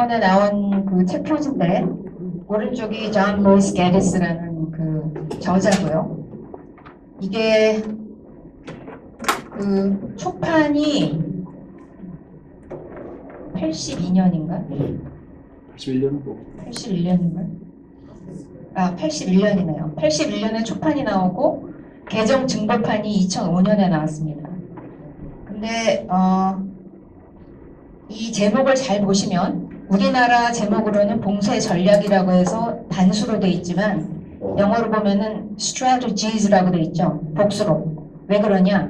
이번에 나온 그 책 표지인데 오른쪽이 존 루이스 게디스라는 그 저자고요. 이게 그 초판이 82년인가? 81년도. 81년인가? 아, 81년이네요. 81년에 초판이 나오고 개정 증거판이 2005년에 나왔습니다. 근데 이 제목을 잘 보시면 우리나라 제목으로는 봉쇄 전략이라고 해서 단수로 돼 있지만 영어로 보면은 strategies라고 돼 있죠. 복수로. 왜 그러냐?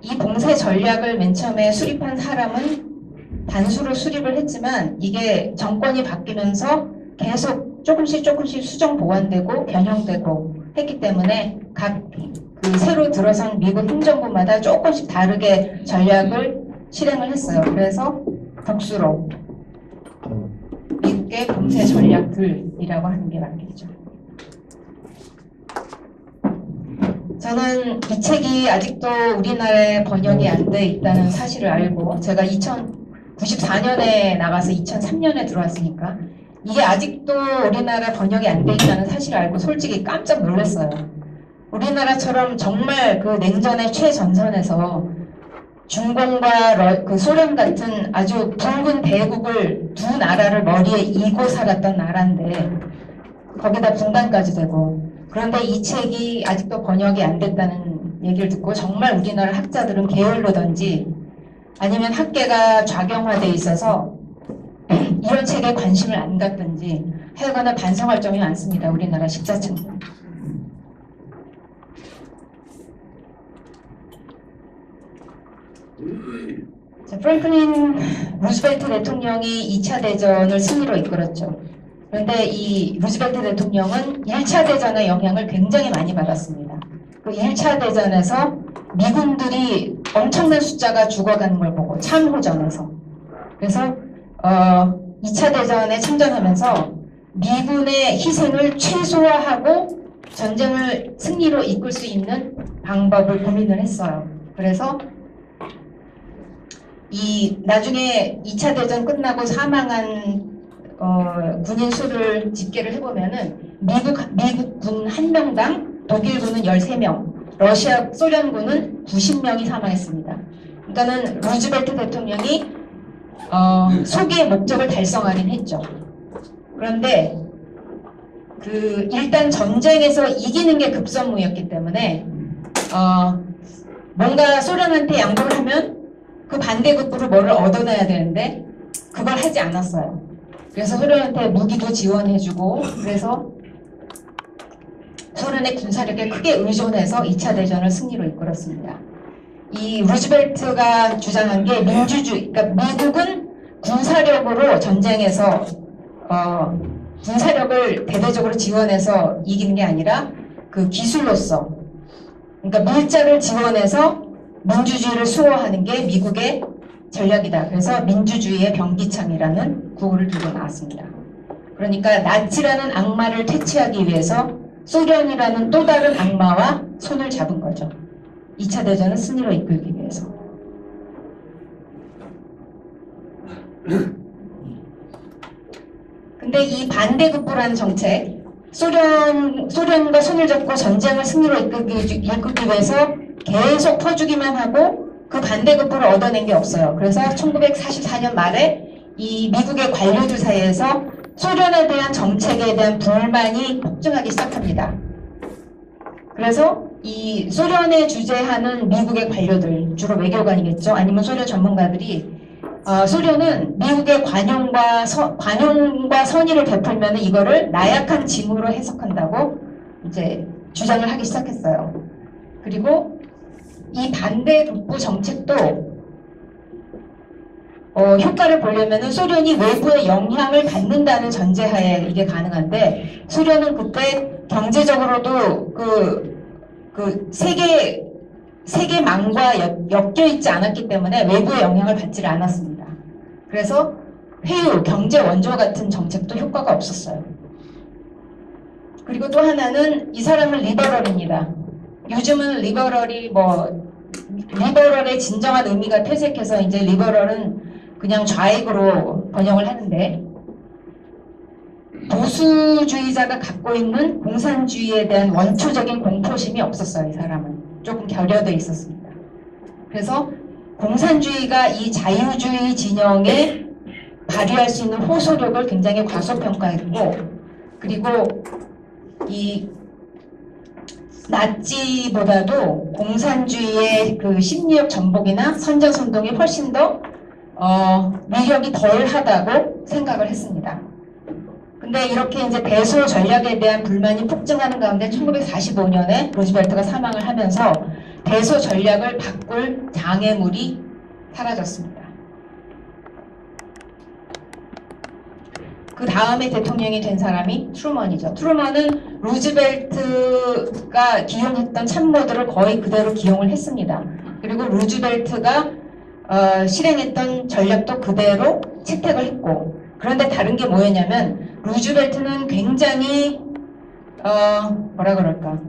이 봉쇄 전략을 맨 처음에 수립한 사람은 단수로 수립을 했지만 이게 정권이 바뀌면서 계속 조금씩 수정 보완되고 변형되고 했기 때문에 각 그 새로 들어선 미국 행정부마다 조금씩 다르게 전략을 실행을 했어요. 그래서 복수로 미국의 봉쇄 전략들이라고 하는 게 맞겠죠. 저는 이 책이 아직도 우리나라에 번역이 안 돼 있다는 사실을 알고 제가 1994년에 나가서 2003년에 들어왔으니까 이게 아직도 우리나라 번역이 안 돼 있다는 사실을 알고 솔직히 깜짝 놀랐어요. 우리나라처럼 정말 그 냉전의 최전선에서 중공과 그 소련 같은 아주 붉은 대국을 두 나라를 머리에 이고 살았던 나라인데 거기다 분단까지 되고 그런데 이 책이 아직도 번역이 안 됐다는 얘기를 듣고 정말 우리나라 학자들은 게을르던지 아니면 학계가 좌경화돼 있어서 이런 책에 관심을 안 갖든지 하여간에 반성할 점이 많습니다. 우리나라 식자층은. 프랭클린 루즈벨트 대통령이 2차 대전을 승리로 이끌었죠. 그런데 이 루즈벨트 대통령은 1차 대전의 영향을 굉장히 많이 받았습니다. 그 1차 대전에서 미군들이 엄청난 숫자가 죽어가는 걸 보고 참호전에서 그래서 2차 대전에 참전하면서 미군의 희생을 최소화하고 전쟁을 승리로 이끌 수 있는 방법을 고민을 했어요. 그래서 나중에 2차 대전 끝나고 사망한 군인 수를 집계를 해보면은 미국 군 1명당 독일군은 13명, 소련군은 90명이 사망했습니다. 그러니까는 루즈벨트 대통령이 소기의 목적을 달성하긴 했죠. 그런데 일단 전쟁에서 이기는 게 급선무였기 때문에 뭔가 소련한테 양보를 하면 그 반대급부로 뭐를 얻어내야 되는데 그걸 하지 않았어요. 그래서 소련한테 무기도 지원해주고 그래서 소련의 군사력에 크게 의존해서 2차 대전을 승리로 이끌었습니다. 이 루즈벨트가 주장한 게 민주주의, 그러니까 미국은 군사력으로 전쟁에서 군사력을 대대적으로 지원해서 이기는 게 아니라 그 기술로서 그러니까 물자를 지원해서 민주주의를 수호하는 게 미국의 전략이다. 그래서 민주주의의 병기창이라는 구호를 들고 나왔습니다. 그러니까 나치라는 악마를 퇴치하기 위해서 소련이라는 또 다른 악마와 손을 잡은 거죠. 2차 대전을 승리로 이끌기 위해서. 근데 이 반대급부라는 정책, 소련과 손을 잡고 전쟁을 승리로 이끌기 위해서 계속 퍼주기만 하고 그 반대급부를 얻어낸 게 없어요. 그래서 1944년 말에 이 미국의 관료들 사이에서 소련에 대한 정책에 대한 불만이 폭증하기 시작합니다. 그래서 이 소련에 주재하는 미국의 관료들, 주로 외교관이겠죠. 아니면 소련 전문가들이 소련은 미국의 관용과 선의를 베풀면 이거를 나약한 징후로 해석한다고 이제 주장을 하기 시작했어요. 그리고 이 반대급부 정책도 효과를 보려면 소련이 외부의 영향을 받는다는 전제하에 이게 가능한데 소련은 그때 경제적으로도 그 세계망과 엮여 있지 않았기 때문에 외부의 영향을 받지를 않았습니다. 그래서 회유, 경제 원조 같은 정책도 효과가 없었어요. 그리고 또 하나는 이 사람은 리버럴입니다. 요즘은 리버럴의 진정한 의미가 퇴색해서 이제 리버럴은 그냥 좌익으로 번역을 하는데 보수주의자가 갖고 있는 공산주의에 대한 원초적인 공포심이 없었어요. 이 사람은 조금 결여돼 있었습니다. 그래서 공산주의가 이 자유주의 진영에 발휘할 수 있는 호소력을 굉장히 과소평가했고, 그리고 이 나치보다도 공산주의의 그 심리적 전복이나 선전선동이 훨씬 더 위력이 덜하다고 생각을 했습니다. 근데 이렇게 이제 대소 전략에 대한 불만이 폭증하는 가운데 1945년에 루즈벨트가 사망을 하면서 대소 전략을 바꿀 장애물이 사라졌습니다. 그 다음에 대통령이 된 사람이 트루먼이죠. 트루먼은 루즈벨트가 기용했던 참모들을 거의 그대로 기용을 했습니다. 그리고 루즈벨트가 실행했던 전략도 그대로 채택을 했고, 그런데 다른 게 뭐였냐면 루즈벨트는 굉장히 뭐라 그럴까,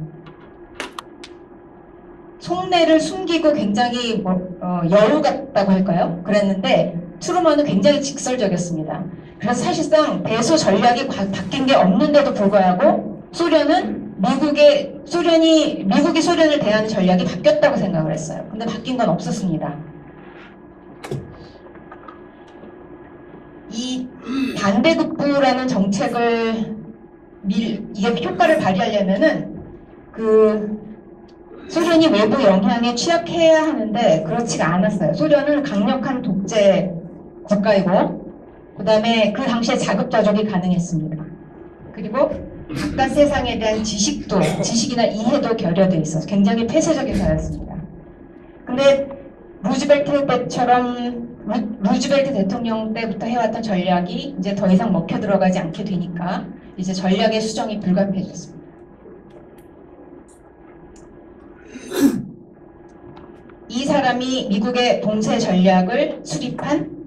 속내를 숨기고 굉장히 여우 같다고 할까요? 그랬는데 트루먼은 굉장히 직설적이었습니다. 그래서 사실상 대소 전략이 바뀐 게 없는데도 불구하고 미국이 소련을 대하는 전략이 바뀌었다고 생각을 했어요. 근데 바뀐 건 없었습니다. 이 반대급부라는 정책을 이게 효과를 발휘하려면은 소련이 외부 영향에 취약해야 하는데 그렇지가 않았어요. 소련은 강력한 독재 국가이고, 그 다음에 그 당시에 자급자족이 가능했습니다. 그리고 바깥 세상에 대한 지식이나 이해도 결여돼 있어서 굉장히 폐쇄적인 사회였습니다. 근데 루즈벨트 대통령 때부터 해왔던 전략이 이제 더 이상 먹혀 들어가지 않게 되니까 이제 전략의 수정이 불가피해졌습니다. 이 사람이 미국의 봉쇄 전략을 수립한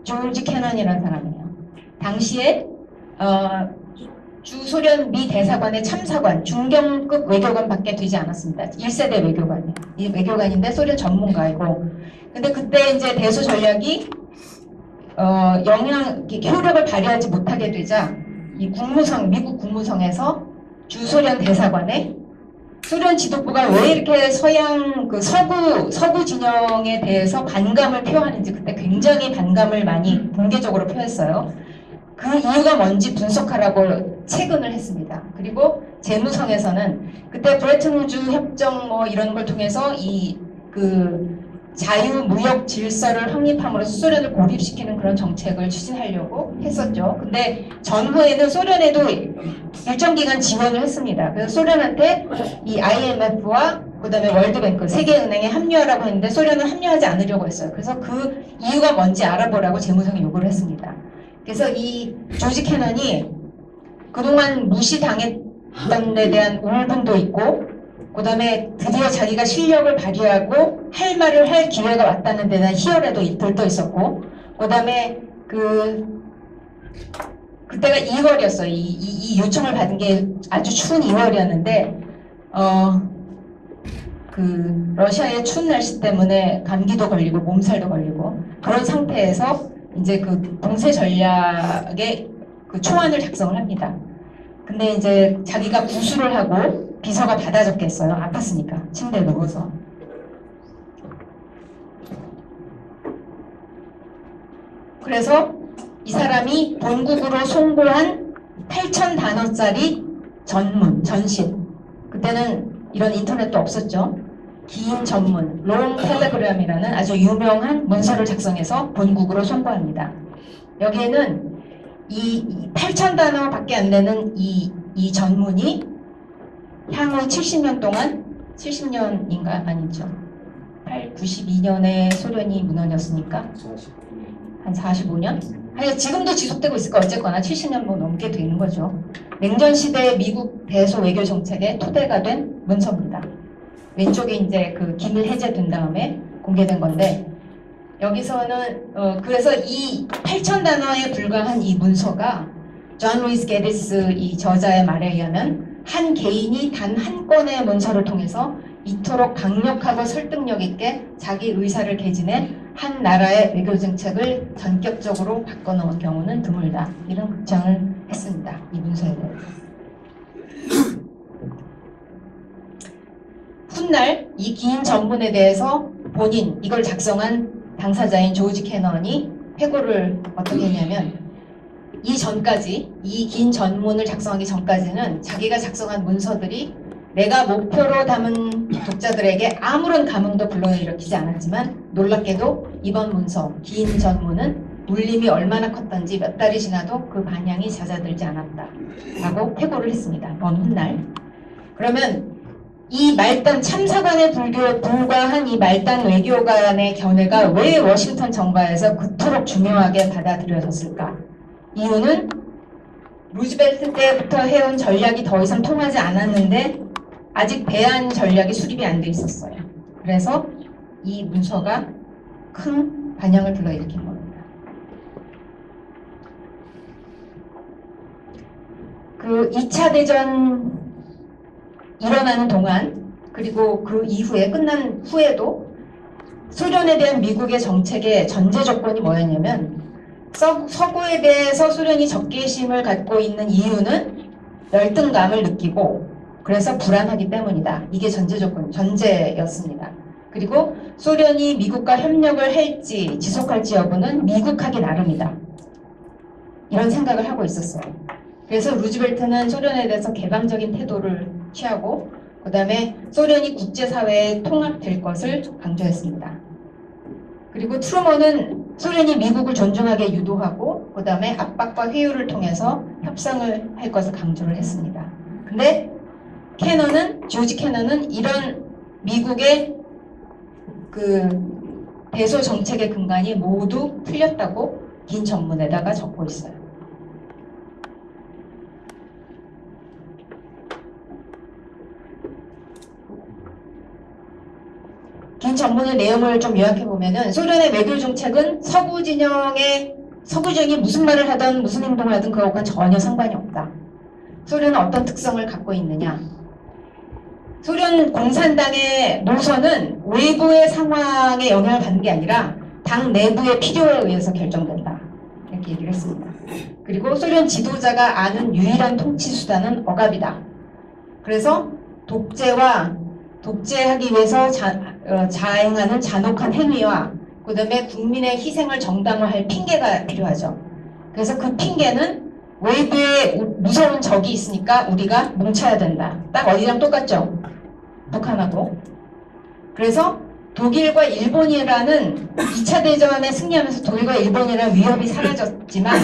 조지 캐넌이라는 사람이에요. 당시에 주소련 미 대사관의 참사관, 중경급 외교관밖에 되지 않았습니다. 1세대 외교관이에요. 이 외교관인데 소련 전문가이고, 근데 그때 이제 대소 전략이 효력을 발휘하지 못하게 되자 미국 국무성에서 주소련 대사관에 소련 지도부가 왜 이렇게 서구 진영에 대해서 반감을 표하는지 그때 굉장히 반감을 많이 공개적으로 표했어요. 그 이유가 뭔지 분석하라고 체근을 했습니다. 그리고 재무성에서는 그때 브레튼 우즈 협정 이런 걸 통해서 자유무역 질서를 확립함으로써 소련을 고립시키는 그런 정책을 추진하려고 했었죠. 근데 전후에는 소련에도 일정 기간 지원을 했습니다. 그래서 소련한테 이 IMF와 그 다음에 월드뱅크, 세계은행에 합류하라고 했는데 소련은 합류하지 않으려고 했어요. 그래서 그 이유가 뭔지 알아보라고 재무성이 요구를 했습니다. 그래서 이 조지 캐넌이 그동안 무시당했던 데 대한 울분도 있고, 그 다음에 드디어 자기가 실력을 발휘하고 할 말을 할 기회가 왔다는 데 대한 희열에도 들떠 있었고, 그 다음에 그때가 2월이었어요. 이 요청을 받은 게 아주 추운 2월이었는데 러시아의 추운 날씨 때문에 감기도 걸리고 몸살도 걸리고 그런 상태에서 이제 봉쇄 전략의 초안을 작성을 합니다. 근데 이제 자기가 구술을 하고 비서가 받아 적겠어요. 아팠으니까 침대에 누워서. 그래서 이 사람이 본국으로 송고한 8,000단어짜리 전신, 그때는 이런 인터넷도 없었죠. 긴 전문, 롱 텔레그램이라는 아주 유명한 문서를 작성해서 본국으로 송고합니다. 여기에는 이 8,000단어밖에 안 되는 이 전문이 향후 70년 동안, 70년인가? 아니죠. 92년에 소련이 무너졌으니까 한 45년? 아니, 지금도 지속되고 있을까? 어쨌거나 70년 뭐 넘게 되는 거죠. 냉전 시대 미국 대소 외교 정책의 토대가 된 문서입니다. 왼쪽에 이제 기밀 해제된 다음에 공개된 건데, 여기서는 그래서 이 8,000단어에 불과한 이 문서가 존 루이스 게디스 이 저자의 말에 의하면 한 개인이 단 한 건의 문서를 통해서 이토록 강력하고 설득력 있게 자기 의사를 개진해 한 나라의 외교 정책을 전격적으로 바꿔놓은 경우는 드물다. 이런 걱정을 했습니다. 이 문서에 대해서. 훗날 이 긴 전문에 대해서 본인 이걸 작성한 당사자인 조지 캐넌이 회고를 어떻게 했냐면 이 전까지 이 긴 전문을 작성하기 전까지는 자기가 작성한 문서들이 내가 목표로 담은 독자들에게 아무런 감흥도 불러일으키지 않았지만 놀랍게도 이번 문서 긴 전문은 울림이 얼마나 컸던지 몇 달이 지나도 그 반향이 잦아들지 않았다 라고 회고를 했습니다. 먼 훗날. 그러면 이 말단 참사관에 불과한 이 말단 외교관의 견해가 왜 워싱턴 정가에서 그토록 중요하게 받아들여졌을까? 이유는 루즈벨트 때부터 해온 전략이 더 이상 통하지 않았는데 아직 배안 전략이 수립이 안 돼 있었어요. 그래서 이 문서가 큰 반향을 불러일으킨 겁니다. 그 2차 대전 일어나는 동안 그리고 그 이후에 끝난 후에도 소련에 대한 미국의 정책의 전제 조건이 뭐였냐면 서구에 대해서 소련이 적개심을 갖고 있는 이유는 열등감을 느끼고 그래서 불안하기 때문이다. 이게 전제였습니다. 그리고 소련이 미국과 협력을 할지 지속할지 여부는 미국하기 나름이다. 이런 생각을 하고 있었어요. 그래서 루즈벨트는 소련에 대해서 개방적인 태도를 취하고 그 다음에 소련이 국제사회에 통합될 것을 강조했습니다. 그리고 트루먼은 소련이 미국을 존중하게 유도하고 그 다음에 압박과 회유를 통해서 협상을 할 것을 강조를 했습니다. 근데 조지 캐넌은 이런 미국의 그 대소 정책의 근간이 모두 틀렸다고 긴 전문에다가 적고 있어요. 긴 전문의 내용을 좀 요약해보면은 소련의 외교 정책은 서구 진영이 무슨 말을 하든 무슨 행동을 하든 그것과 전혀 상관이 없다. 소련은 어떤 특성을 갖고 있느냐. 소련 공산당의 노선은 외부의 상황에 영향을 받는 게 아니라 당 내부의 필요에 의해서 결정된다. 이렇게 얘기를 했습니다. 그리고 소련 지도자가 아는 유일한 통치 수단은 억압이다. 그래서 독재하기 위해서 자행하는 잔혹한 행위와 그 다음에 국민의 희생을 정당화할 핑계가 필요하죠. 그래서 그 핑계는 외부에 무서운 적이 있으니까 우리가 뭉쳐야 된다. 딱 어디랑 똑같죠? 북한하고. 그래서 독일과 일본이라는 2차 대전에 승리하면서 독일과 일본이라는 위협이 사라졌지만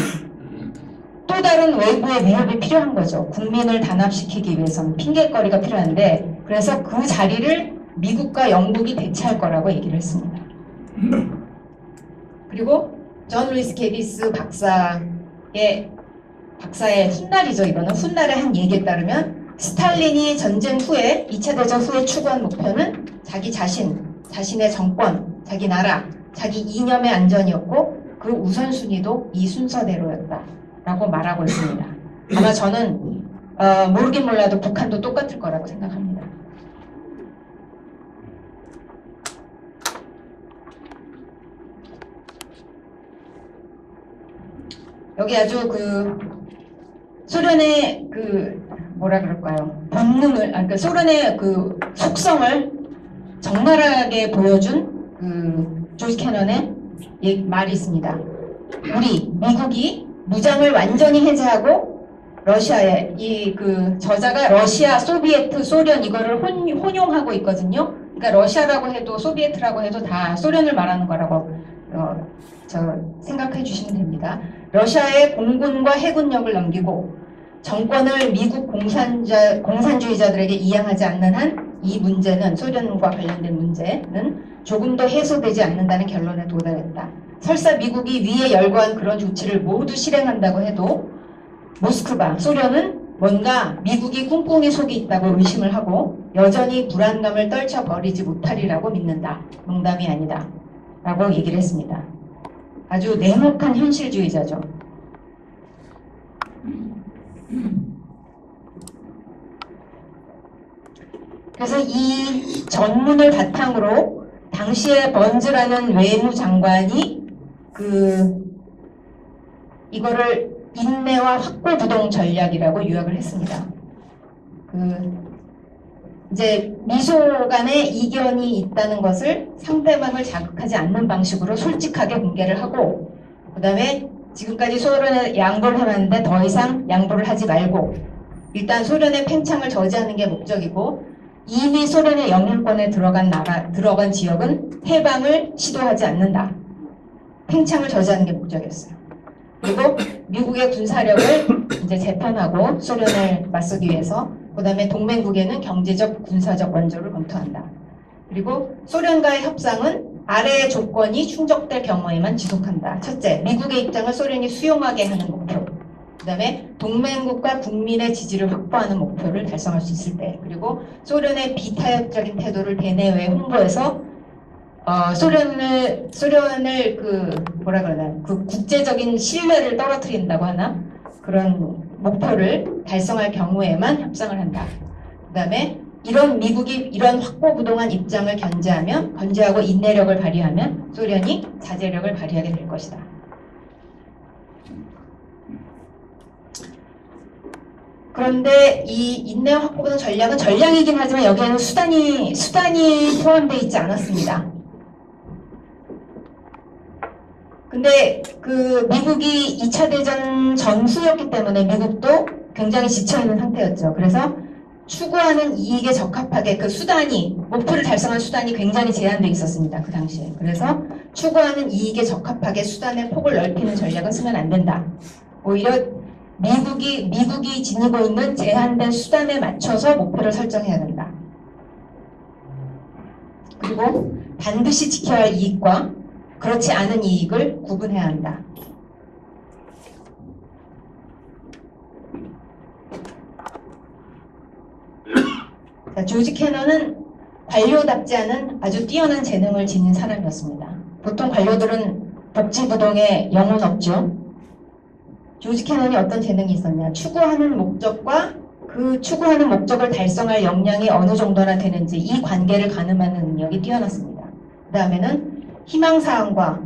또 다른 외부의 위협이 필요한 거죠. 국민을 단합시키기 위해서는 핑계거리가 필요한데 그래서 그 자리를 미국과 영국이 대체할 거라고 얘기를 했습니다. 그리고 존 루이스 게비스 박사의 훗날이죠. 이거는 훗날의 한 얘기에 따르면 스탈린이 전쟁 후에 2차 대전 후에 추구한 목표는 자기 자신의 정권, 자기 나라, 자기 이념의 안전이었고 그 우선순위도 이 순서대로였다 라고 말하고 있습니다. 아마 저는 모르긴 몰라도 북한도 똑같을 거라고 생각합니다. 여기 아주 소련의 뭐라 그럴까요? 본능을, 그러니까 소련의 속성을 적나라하게 보여준 조지 캐넌의 말이 있습니다. 미국이 무장을 완전히 해제하고 러시아에 저자가 러시아, 소비에트, 소련 이거를 혼용하고 있거든요. 그러니까 러시아라고 해도 소비에트라고 해도 다 소련을 말하는 거라고 생각해 주시면 됩니다. 러시아의 공군과 해군력을 넘기고 정권을 미국 공산주의자들에게 이양하지 않는 한 이 문제는 소련과 관련된 문제는 조금 더 해소되지 않는다는 결론에 도달했다. 설사 미국이 위에 열거한 그런 조치를 모두 실행한다고 해도 모스크바, 소련은 뭔가 미국이 꿍꿍이 속에 있다고 의심을 하고 여전히 불안감을 떨쳐버리지 못하리라고 믿는다. 농담이 아니다. 라고 얘기를 했습니다. 아주 냉혹한 현실주의자죠. 그래서 이 전문을 바탕으로 당시에 번즈라는 외무장관이 이거를 인내와 확고부동 전략이라고 요약을 했습니다. 이제 미소 간의 이견이 있다는 것을 상대방을 자극하지 않는 방식으로 솔직하게 공개를 하고, 그 다음에 지금까지 소련에 양보를 해왔는데 더 이상 양보를 하지 말고, 일단 소련의 팽창을 저지하는 게 목적이고, 이미 소련의 영향권에 들어간 지역은 해방을 시도하지 않는다. 팽창을 저지하는 게 목적이었어요. 그리고 미국의 군사력을 이제 재편하고 소련을 맞서기 위해서, 그 다음에 동맹국에는 경제적, 군사적 원조를 검토한다. 그리고 소련과의 협상은 아래의 조건이 충족될 경우에만 지속한다. 첫째, 미국의 입장을 소련이 수용하게 하는 목표. 그 다음에 동맹국과 국민의 지지를 확보하는 목표를 달성할 수 있을 때. 그리고 소련의 비타협적인 태도를 대내외에 홍보해서 소련을 국제적인 신뢰를 떨어뜨린다고 하나? 그런 목표를 달성할 경우에만 협상을 한다. 그 다음에 미국이 이런 확고부동한 입장을 견제하고 인내력을 발휘하면 소련이 자제력을 발휘하게 될 것이다. 그런데 이 인내와 확고부동 전략은 전략이긴 하지만 여기에는 수단이 포함되어 있지 않았습니다. 근데 미국이 2차 대전 전후였기 때문에 미국도 굉장히 지쳐있는 상태였죠. 그래서 추구하는 이익에 적합하게 목표를 달성한 수단이 굉장히 제한되어 있었습니다. 그 당시에. 그래서 추구하는 이익에 적합하게 수단의 폭을 넓히는 전략은 쓰면 안 된다. 오히려 미국이 지니고 있는 제한된 수단에 맞춰서 목표를 설정해야 된다. 그리고 반드시 지켜야 할 이익과 그렇지 않은 이익을 구분해야 한다. 자, 조지 캐넌은 관료답지 않은 아주 뛰어난 재능을 지닌 사람이었습니다. 보통 관료들은 복지부동에 영혼 없죠. 조지 캐넌이 어떤 재능이 있었냐? 추구하는 목적과 그 추구하는 목적을 달성할 역량이 어느 정도나 되는지 이 관계를 가늠하는 능력이 뛰어났습니다. 그 다음에는 희망사항과,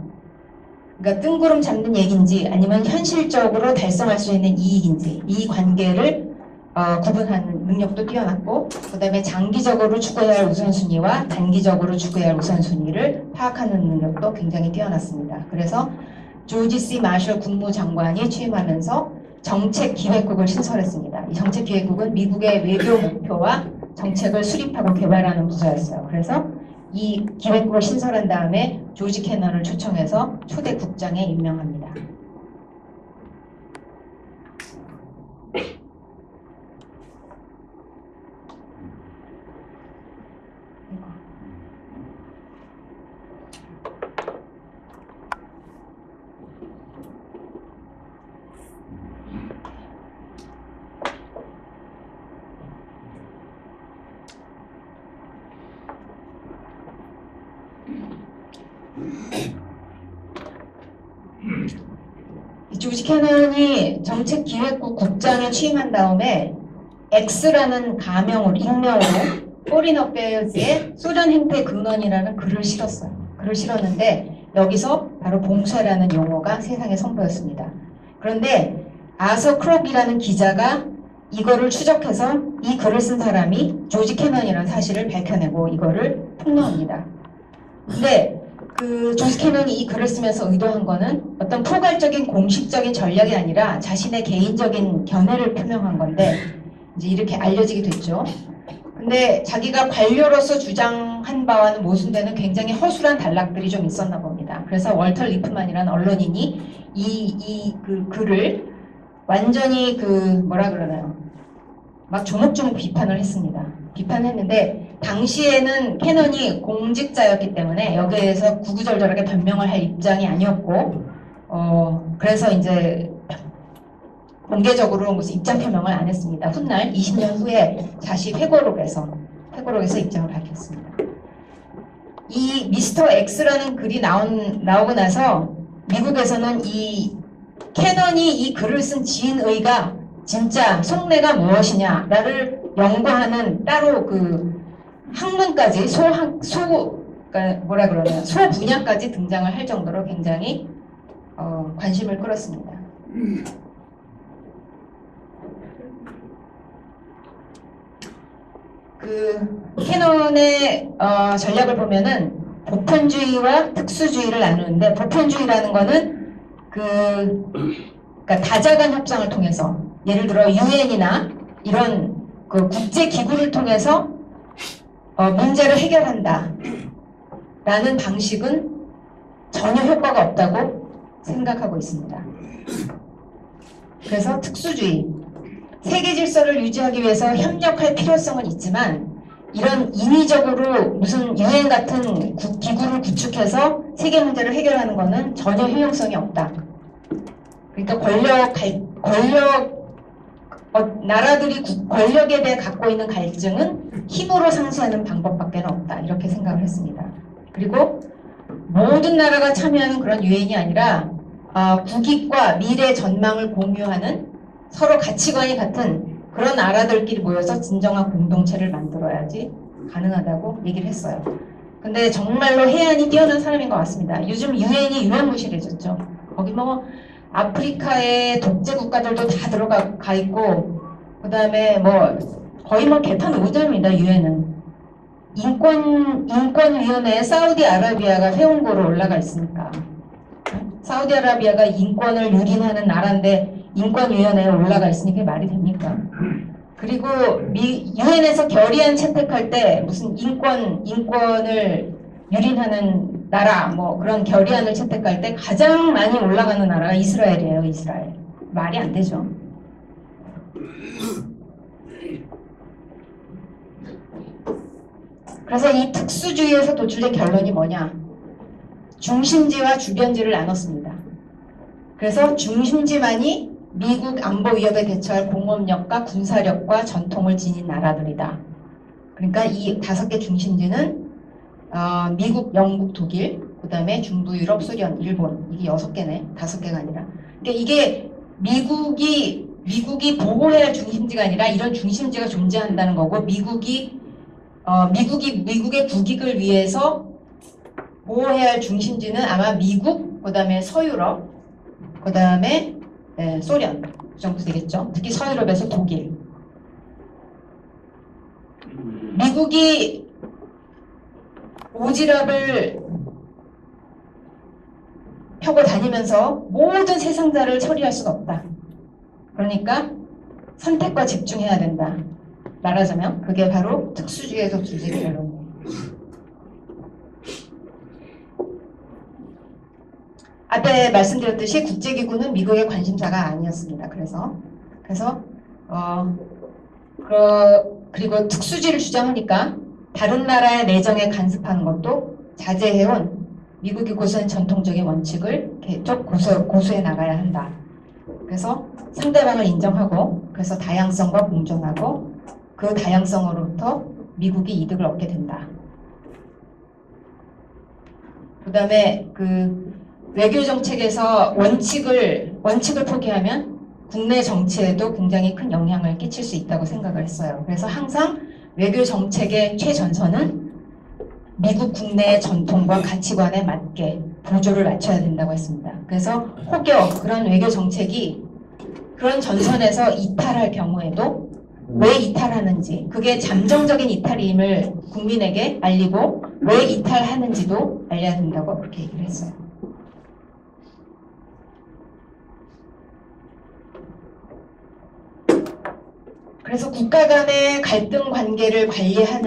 그러니까 뜬구름 잡는 얘기인지 아니면 현실적으로 달성할 수 있는 이익인지 이 관계를 구분하는 능력도 뛰어났고, 그 다음에 장기적으로 추구해야 할 우선순위와 단기적으로 추구해야 할 우선순위를 파악하는 능력도 굉장히 뛰어났습니다. 그래서 조지 C. 마셜 국무장관이 취임하면서 정책기획국을 신설했습니다. 이 정책기획국은 미국의 외교 목표와 정책을 수립하고 개발하는 부서였어요. 그래서 이 기획국을 신설한 다음에 조지 캐넌을 초청해서 초대 국장에 임명합니다. 조지 캐넌이 정책기획국 국장에 취임한 다음에 X라는 익명으로 포린 어페어즈의 소련 행태 근원이라는 글을 실었어요. 글을 실었는데 여기서 바로 봉쇄라는 용어가 세상에 선보였습니다. 그런데 아서 크롭이라는 기자가 이거를 추적해서 이 글을 쓴 사람이 조지 캐넌이라는 사실을 밝혀내고 이거를 폭로합니다. 근데 조지 캐넌이 이 글을 쓰면서 의도한 거는 어떤 포괄적인 공식적인 전략이 아니라 자신의 개인적인 견해를 표명한 건데 이제 이렇게 알려지게 됐죠. 근데 자기가 관료로서 주장한 바와는 모순되는 굉장히 허술한 단락들이 좀 있었나 봅니다. 그래서 월터 리프만이라는 언론인이 이 글을 완전히 막 조목조목 비판을 했습니다. 비판했는데 당시에는 캐넌이 공직자였기 때문에 여기에서 구구절절하게 변명을 할 입장이 아니었고 그래서 이제 공개적으로 무슨 입장 표명을 안 했습니다. 훗날 20년 후에 다시 회고록에서 입장을 밝혔습니다. 이 미스터 X라는 글이 나오고 나서 미국에서는 이 캐넌이 이 글을 쓴 지인의가 진짜 속내가 무엇이냐를 연구하는 따로 학문까지 그러니까 뭐라 그러나요? 소 분야까지 등장을 할 정도로 굉장히 관심을 끌었습니다. 그 캐논의 전략을 보면은 보편주의와 특수주의를 나누는데, 보편주의라는 거는 그러니까 다자간 협상을 통해서, 예를 들어 유엔이나 이런 그 국제 기구를 통해서 문제를 해결한다 라는 방식은 전혀 효과가 없다고 생각하고 있습니다. 그래서 특수주의, 세계 질서를 유지하기 위해서 협력할 필요성은 있지만 이런 인위적으로 무슨 유엔 같은 기구를 구축해서 세계 문제를 해결하는 것은 전혀 효용성이 없다. 그러니까 나라들이 권력에 대해 갖고 있는 갈증은 힘으로 상쇄하는 방법밖에 없다. 이렇게 생각을 했습니다. 그리고 모든 나라가 참여하는 그런 유엔이 아니라 국익과 미래 전망을 공유하는 서로 가치관이 같은 그런 나라들끼리 모여서 진정한 공동체를 만들어야지 가능하다고 얘기를 했어요. 근데 정말로 해안이 뛰어난 사람인 것 같습니다. 요즘 유엔이 유명무실해졌죠. 거기 뭐 아프리카의 독재 국가들도 다 들어가 있고, 그 다음에 뭐 거의 뭐 개판 오점입니다. 유엔은 인권위원회에 사우디아라비아가 회원국으로 올라가 있으니까. 사우디아라비아가 인권을 유린하는 나라인데 인권위원회에 올라가 있으니까 말이 됩니까? 그리고 유엔에서 결의안 채택할 때 무슨 인권을 유린하는 나라 뭐 그런 결의안을 채택할 때 가장 많이 올라가는 나라가 이스라엘이에요. 이스라엘. 말이 안 되죠. 그래서 이 특수주의에서 도출된 결론이 뭐냐? 중심지와 주변지를 나눴습니다. 그래서 중심지만이 미국 안보 위협에 대처할 공업력과 군사력과 전통을 지닌 나라들이다. 그러니까 이 5개 중심지는 미국, 영국, 독일, 그 다음에 중부 유럽, 소련, 일본, 이게 6개네. 5개가 아니라. 그러니까 이게 미국이 보호해야 할 중심지가 아니라 이런 중심지가 존재한다는 거고, 미국의 국익을 위해서 보호해야 할 중심지는 아마 미국, 그 다음에 서유럽, 그 다음에 소련 정도 되겠죠. 특히 서유럽에서 독일. 미국이 오지랖을 펴고 다니면서 모든 세상자를 처리할 수가 없다. 그러니까 선택과 집중해야 된다. 말하자면 그게 바로 특수주의에서 주제의 결론이에요. 앞에 말씀드렸듯이 국제기구는 미국의 관심사가 아니었습니다. 그리고 특수주의를 주장하니까 다른 나라의 내정에 간섭하는 것도 자제해온 미국이 고수한 전통적인 원칙을 계속 고수해 나가야 한다. 그래서 상대방을 인정하고, 그래서 다양성과 공존하고, 그 다양성으로부터 미국이 이득을 얻게 된다. 그 다음에 외교 정책에서 원칙을 포기하면 국내 정치에도 굉장히 큰 영향을 끼칠 수 있다고 생각을 했어요. 그래서 항상 외교 정책의 최전선은 미국 국내의 전통과 가치관에 맞게 보조를 맞춰야 된다고 했습니다. 그래서 혹여 그런 외교 정책이 그런 전선에서 이탈할 경우에도 왜 이탈하는지, 그게 잠정적인 이탈임을 국민에게 알리고 왜 이탈하는지도 알려야 된다고 그렇게 얘기를 했어요. 그래서 국가 간의 갈등 관계를 관리할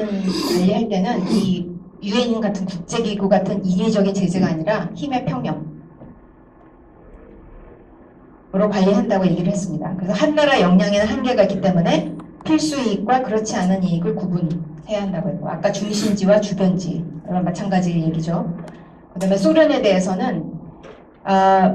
때는 이 유엔 같은 국제기구 같은 인위적인 제재가 아니라 힘의 평형으로 관리한다고 얘기를 했습니다. 그래서 한 나라 역량에는 한계가 있기 때문에 필수 이익과 그렇지 않은 이익을 구분해야 한다고 했고, 아까 중심지와 주변지랑 마찬가지 얘기죠. 그 다음에 소련에 대해서는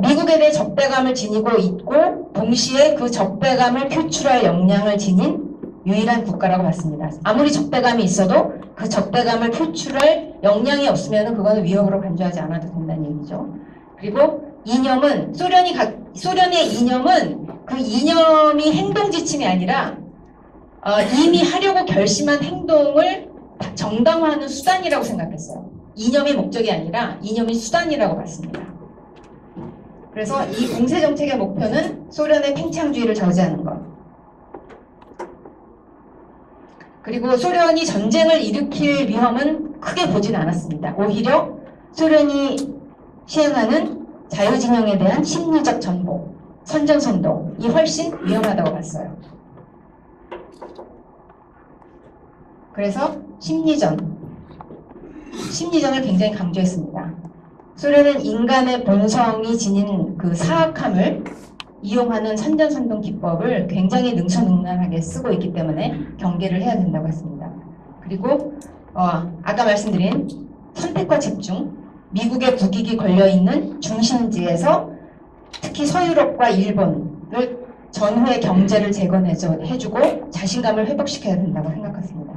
미국에 대해 적대감을 지니고 있고 동시에 그 적대감을 표출할 역량을 지닌 유일한 국가라고 봤습니다. 아무리 적대감이 있어도 그 적대감을 표출할 역량이 없으면 그거는 위협으로 간주하지 않아도 된다는 얘기죠. 그리고 이념은 소련의 이념은 그 이념이 행동 지침이 아니라 이미 하려고 결심한 행동을 정당화하는 수단이라고 생각했어요. 이념이 목적이 아니라 이념이 수단이라고 봤습니다. 그래서 이 공세 정책의 목표는 소련의 팽창주의를 저지하는 것. 그리고 소련이 전쟁을 일으킬 위험은 크게 보진 않았습니다. 오히려 소련이 시행하는 자유진영에 대한 심리적 전복, 선전선동이 훨씬 위험하다고 봤어요. 그래서 심리전을 굉장히 강조했습니다. 소련은 인간의 본성이 지닌 그 사악함을 이용하는 선전선동 기법을 굉장히 능수능란하게 쓰고 있기 때문에 경계를 해야 된다고 했습니다. 그리고 아까 말씀드린 선택과 집중, 미국의 국익이 걸려있는 중심지에서 특히 서유럽과 일본을 전후의 경제를 재건해주고 자신감을 회복시켜야 된다고 생각했습니다.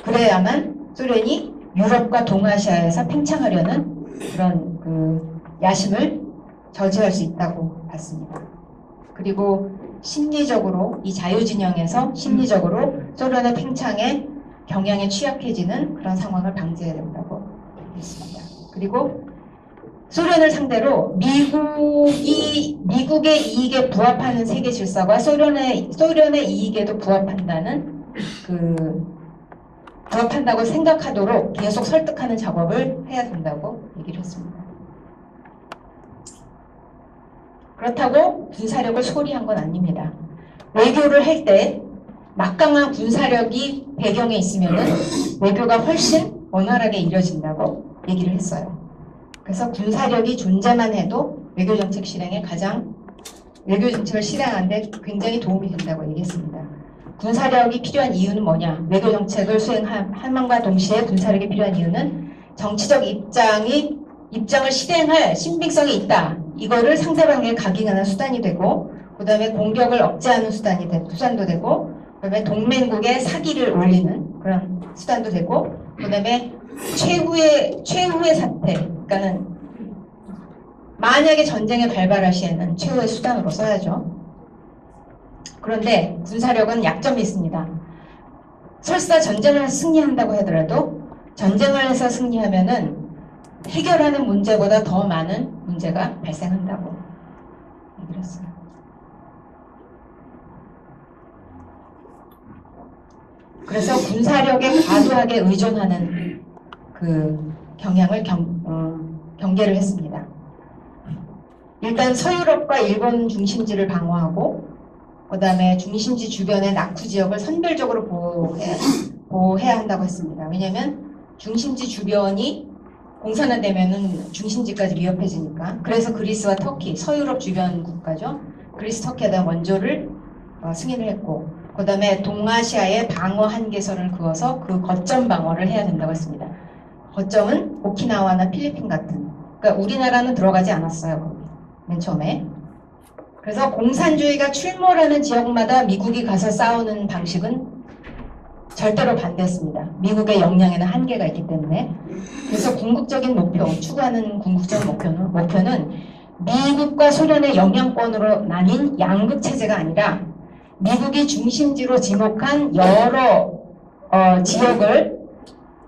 그래야만 소련이 유럽과 동아시아에서 팽창하려는 그런 그 야심을 저지할 수 있다고 봤습니다. 그리고 심리적으로 이 자유진영에서 심리적으로 소련의 팽창에 경향에 취약해지는 그런 상황을 방지해야 된다고 했습니다. 그리고 소련을 상대로 미국의 이익에 부합하는 세계 질서가 소련의 이익에도 부합한다고 생각하도록 계속 설득하는 작업을 해야 된다고 얘기를 했습니다. 그렇다고 군사력을 소홀히 한 건 아닙니다. 외교를 할 때 막강한 군사력이 배경에 있으면은 외교가 훨씬 원활하게 이뤄진다고 얘기를 했어요. 그래서 군사력이 존재만 해도 외교정책을 실행하는데 굉장히 도움이 된다고 얘기했습니다. 군사력이 필요한 이유는 뭐냐? 외교정책을 수행함과 동시에 군사력이 필요한 이유는 정치적 입장을 실행할 신빙성이 있다. 이거를 상대방에게 각인하는 수단이 되고, 그 다음에 공격을 억제하는 수단도 되고, 그 다음에 동맹국의 사기를 올리는 그런 수단도 되고, 그 다음에 최후의 사태, 그러니까는 만약에 전쟁에 발발할 시에는 최후의 수단으로 써야죠. 그런데 군사력은 약점이 있습니다. 설사 전쟁을 승리한다고 하더라도 전쟁을 해서 승리하면은 해결하는 문제보다 더 많은 문제가 발생한다고 얘기를 했어요. 그래서 군사력에 과도하게 의존하는 그 경향을 경계를 했습니다. 일단 서유럽과 일본 중심지를 방어하고, 그 다음에 중심지 주변의 낙후 지역을 선별적으로 보호해야 한다고 했습니다. 왜냐하면 중심지 주변이 공산화되면은 중심지까지 위협해지니까. 그래서 그리스와 터키, 서유럽 주변 국가죠. 그리스, 터키에다 원조를 승인을 했고, 그 다음에 동아시아의 방어 한계선을 그어서 그 거점 방어를 해야 된다고 했습니다. 거점은 오키나와나 필리핀 같은, 그러니까 우리나라는 들어가지 않았어요. 맨 처음에. 그래서 공산주의가 출몰하는 지역마다 미국이 가서 싸우는 방식은 절대로 반대했습니다. 미국의 역량에는 한계가 있기 때문에. 그래서 추구하는 궁극적인 목표는 미국과 소련의 영향권으로 나뉜 양극 체제가 아니라 미국이 중심지로 지목한 여러 지역을,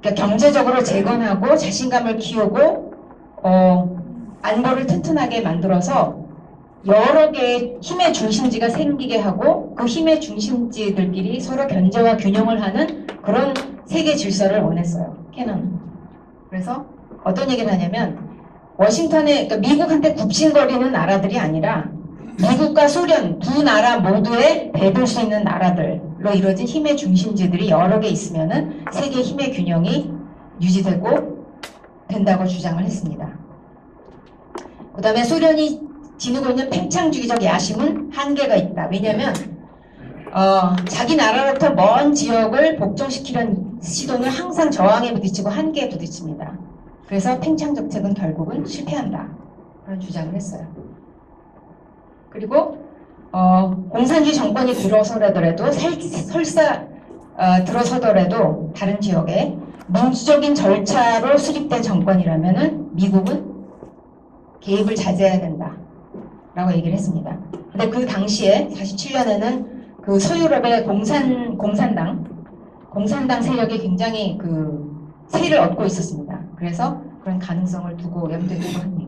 그러니까 경제적으로 재건하고 자신감을 키우고 안보를 튼튼하게 만들어서 여러 개의 힘의 중심지가 생기게 하고 그 힘의 중심지들끼리 서로 견제와 균형을 하는 그런 세계 질서를 원했어요. 캐논은. 그래서 어떤 얘기를 하냐면 그러니까 미국한테 굽신거리는 나라들이 아니라 미국과 소련 두 나라 모두에 배볼 수 있는 나라들로 이루어진 힘의 중심지들이 여러 개 있으면은 세계 힘의 균형이 유지되고 된다고 주장을 했습니다. 그 다음에 소련이 지니고 있는 팽창주의적 야심은 한계가 있다. 왜냐하면 자기 나라로부터 먼 지역을 복종시키려는 시도는 항상 저항에 부딪히고 한계에 부딪힙니다. 그래서 팽창 정책은 결국은 실패한다. 그런 주장을 했어요. 그리고 공산주의 정권이 들어서더라도 들어서더라도 다른 지역에 민주적인 절차로 수립된 정권이라면은 미국은 개입을 자제해야 된다. 라고 얘기를 했습니다. 근데 그 당시에 47년에는 그 서유럽의 공산당 세력이 굉장히 그 세를 얻고 있었습니다. 그래서 그런 가능성을 두고 염두에 두고 합니다.